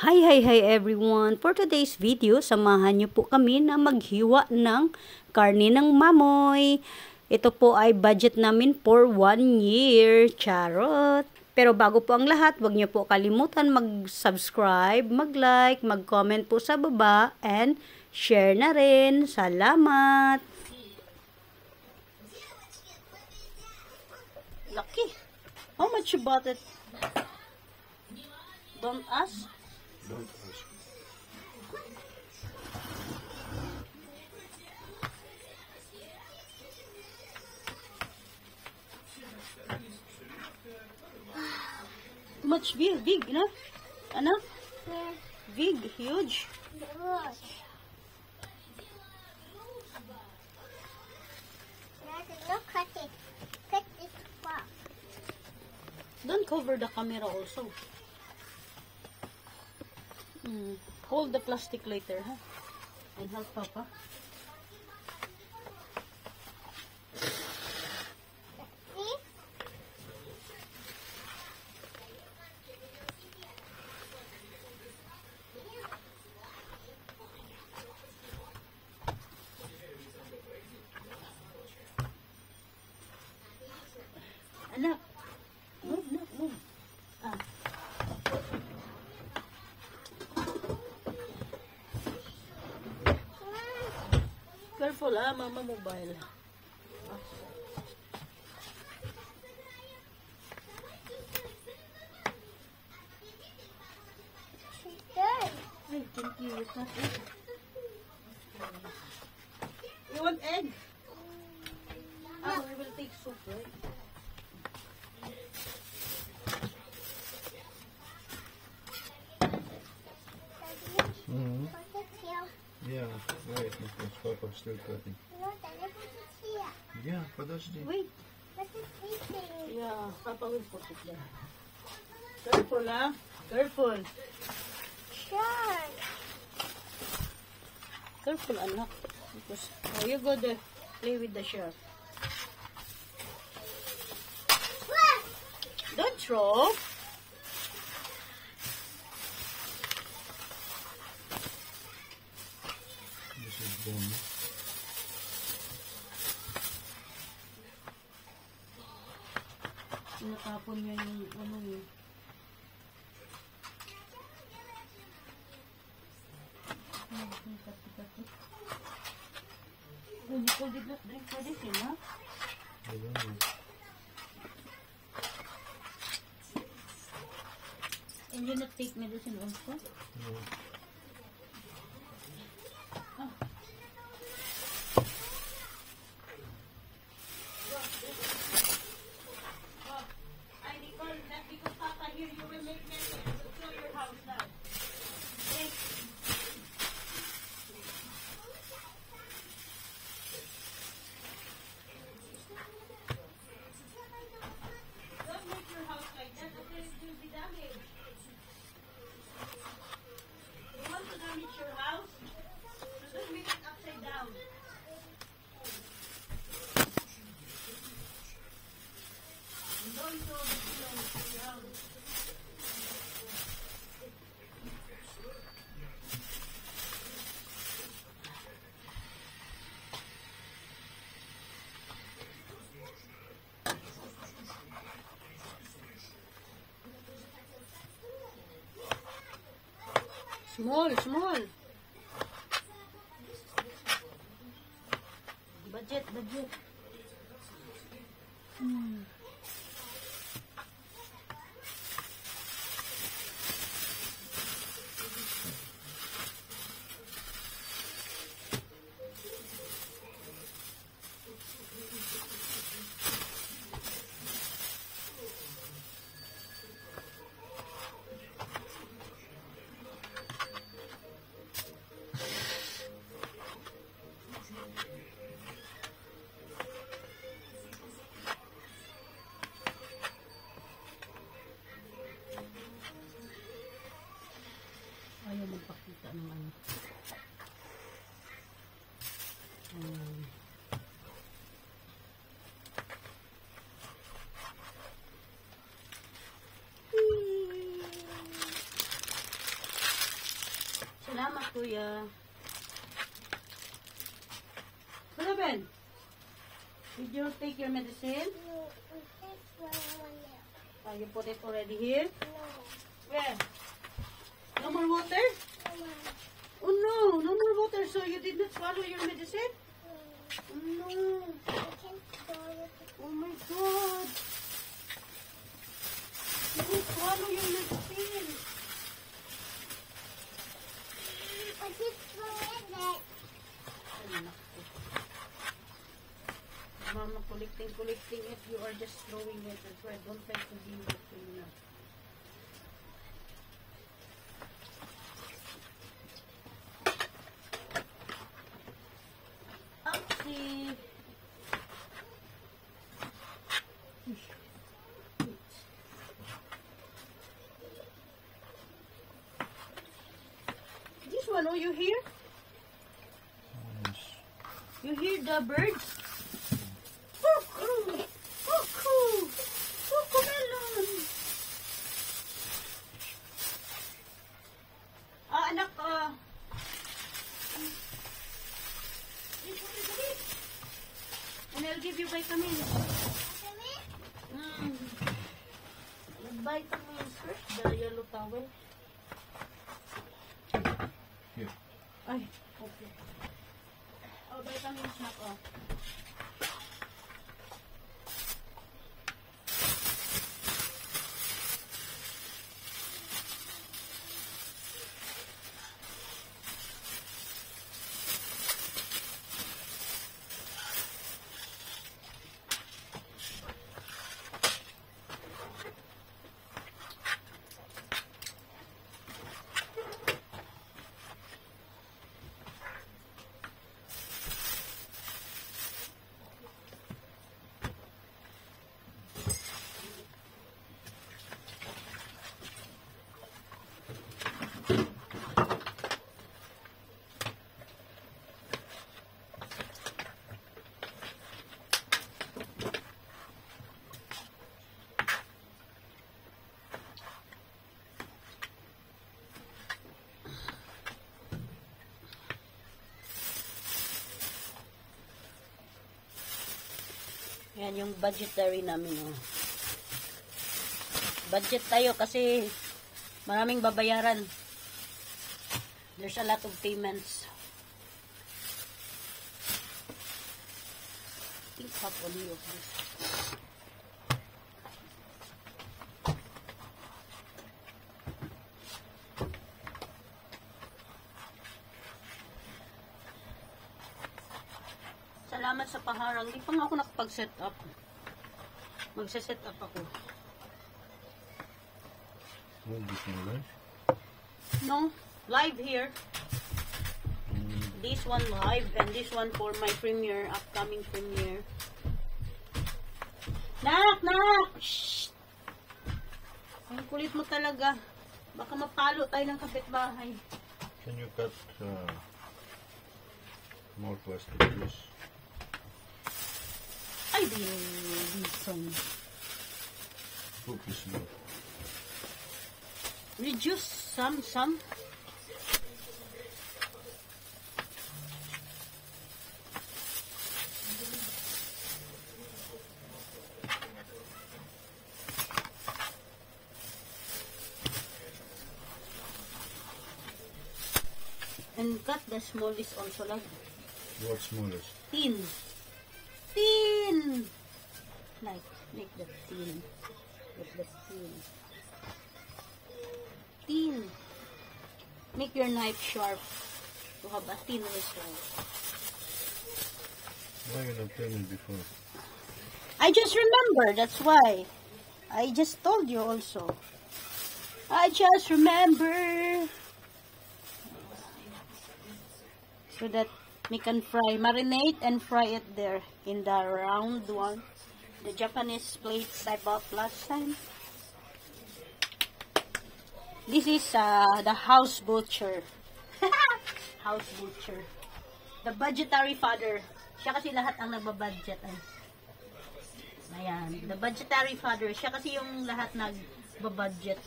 Hi everyone! For today's video, samahan niyo po kami na maghiwa ng karne ng mamoy. Ito po ay budget namin for 1 year. Charot! Pero bago po ang lahat, huwag niyo po kalimutan mag-subscribe, mag-like, mag-comment po sa baba, and share na rin. Salamat! Lucky! How much you bought it? Don't ask? Don't ask. Too much big, no? Ano? Yeah. Big, huge. Look. Look at it. Cut this off. Don't cover the camera also. Hold the plastic later, huh? And help Papa. See? Anak, move. Ah. Careful, Mama mobile. She's good. Ay, thank you. It's not egg. You want egg? We will take soup, right? Mm-hmm. Put it here. Yeah, wait, because Papa's still cutting. No, Daddy, put it here. Yeah, подожди. Wait. Put it eating. Yeah, Papa will put it there. Careful, Careful. Sure. Careful, anak. Because you go there, play with the shelf. Don't throw. This is done. Natapon niya yung ano yun. Oh, Nicole did not drink medicine, huh? I don't know. And you not take medicine also? No. Ay, Nicole, not because Papa here, you will make medicine. Let's show your house now. Okay? Don't make your house like that, okay? It will be damaged. You want to damage your house? So don't make it upside down. And don't throw the pillows in your house. Small. Budget. Ayaw magpakita ng ano. Salamat, kuya. Kuya Ben, did you take your medicine? No, this one now. You put it already here? No, Where? No more water? come on. Oh no, no more water. So you did not swallow your medicine? Oh no. I can't swallow it. Oh my God. You didn't swallow your medicine. I just swallowed it. Ay, naku. Mama, collecting it. You are just throwing it as well. Don't try to be with cleaner. Oopsie. This one, oh, you hear? Yes. You hear the birds? Cuckoo! Cuckoo! Cuckoo melon! Anak, and I'll give you vitamins. Vitamins first, the yellow towel. Here. Ay, okay. Oh, vitamins na ko. Yan yung budgetary namin. Oh. Budget tayo kasi maraming babayaran. There's a lot of payments. I think half only of this. Salamat sa paharang. Hindi pa nga ako nakapag-set up. Magsa-set up ako. What is this one, right? No, live here. This one live and this one for my premiere, upcoming premiere. Nak! Shh! Ang kulit mo talaga. Baka mapalo tayo ng kapitbahay. Can you cut more plastic, please? Ay, di some. Focus more. Reduce some. And cut the smallest also like What smallest? thin. Like make the thin. With the thin. Make your knife sharp to have a thin result. Why you not tell me before? I just remember, that's why. I just told you also. I just remember. So that we can fry, marinate and fry it there in the round one. The Japanese plates I bought last time. This is the house butcher. House butcher. The budgetary father. Siya kasi lahat ang nagbabudget. Ayan. The budgetary father. Siya kasi yung lahat nagbabudget.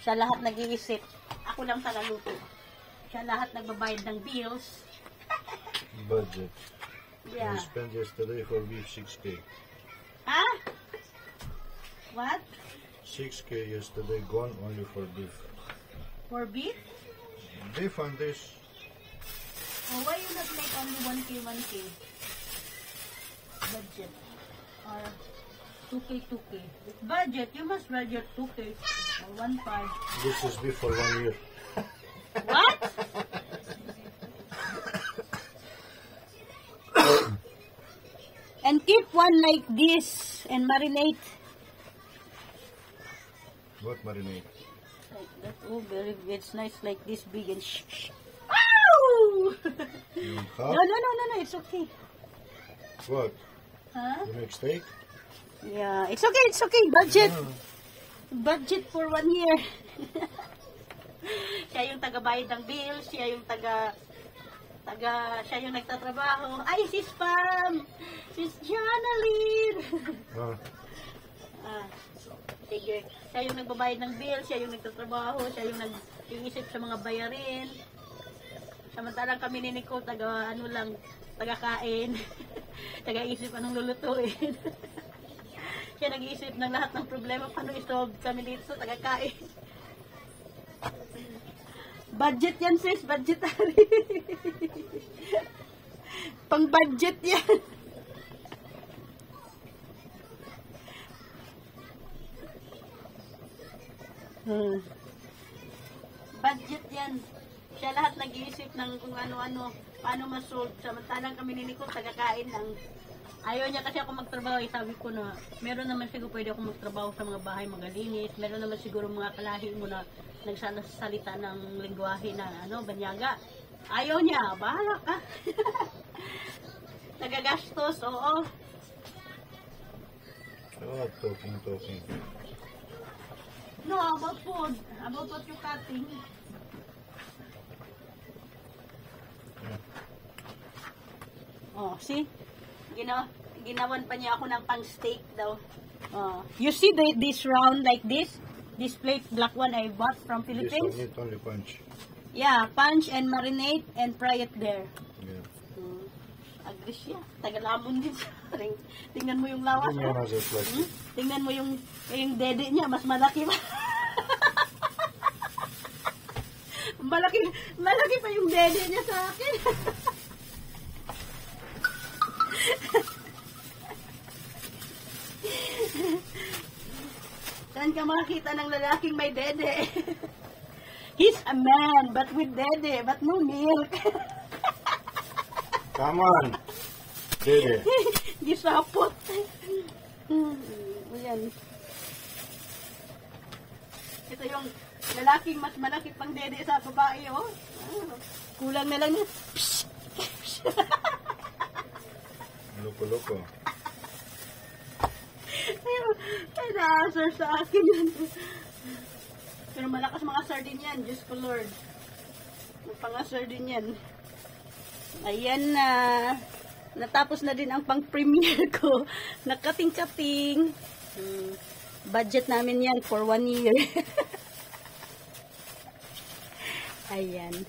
Siya lahat nag-iisip. ako lang tagaluto. Siya lahat nagbabayad ng bills. Budget. Yeah. You spent yesterday for beef 6K. Ha? What? 6K yesterday gone only for beef. For beef? Beef and this. Oh, why you not make only 1K, 1K? Budget. Or 2K, 2K. Budget, you must budget 2K. Or 1.5. This is beef for 1 year. What? And keep one like this and marinate. What marinade? Like that. Oh, very, it's nice like this big and Ow! You want No, half? no, it's okay. What? Huh? You make steak? Yeah, it's okay. Budget. Budget for 1 year. Siya yung taga-bayad ng bills, siya yung siya yung nagtatrabaho. Ay, sis Pam! Sis Jonaline! Sige. Siya yung nagbabayad ng bills, siya yung nagtatrabaho, siya yung nag-iisip sa mga bayarin. Samantalang kami ni Nico, taga-kain. Taga-isip anong lulutuin. Siya nag-iisip ng lahat ng problema, paano isolve kami dito sa taga-kain. Budget yan, sis. Budgetary. Pang budget yan. Budget yan. Siya lahat nag-iisip ng kung ano-ano, paano masolve. Samantalang kami ni Nico, taga-kain lang. Ayaw niya kasi ako magtrabaho. Sabi ko na, meron naman siguro pwede ako magtrabaho sa mga bahay magalinis. Meron naman siguro mga kalahi mo na nagsasalita ng lingwahe na banyaga. Ayaw niya, bahala ka. Nagagastos, oo. Talking. No, about food. About what you cutting. Oh, see? Ginawan pa niya ako ng pang-steak daw. You see this round like this? This plate, black one I bought from This Philippines? one need only punch. Yeah, punch and marinate and fry it there. Yeah. Agres siya. Tagalamon din siya. Tingnan mo yung lawas. Give me another plate. Tingnan mo yung dede niya. Mas malaki pa. malaki pa yung dede niya sa akin. Saan ka makakita ng lalaking may dede? He's a man, but with dede, but no milk. Come on. Dede. Gisapot. Ayan. Ito yung lalaking mas malaki pang dede sa babae, oh. Kulang na lang niya. Loko. Ay, naasar sa akin yan. Pero malakas mga sardine yan. Diyos ko Lord. Pang-asar din yan. Ayan na. Natapos na din ang pang-premiere ko. Nakating-kating. Budget namin yan for 1 year. Ayan.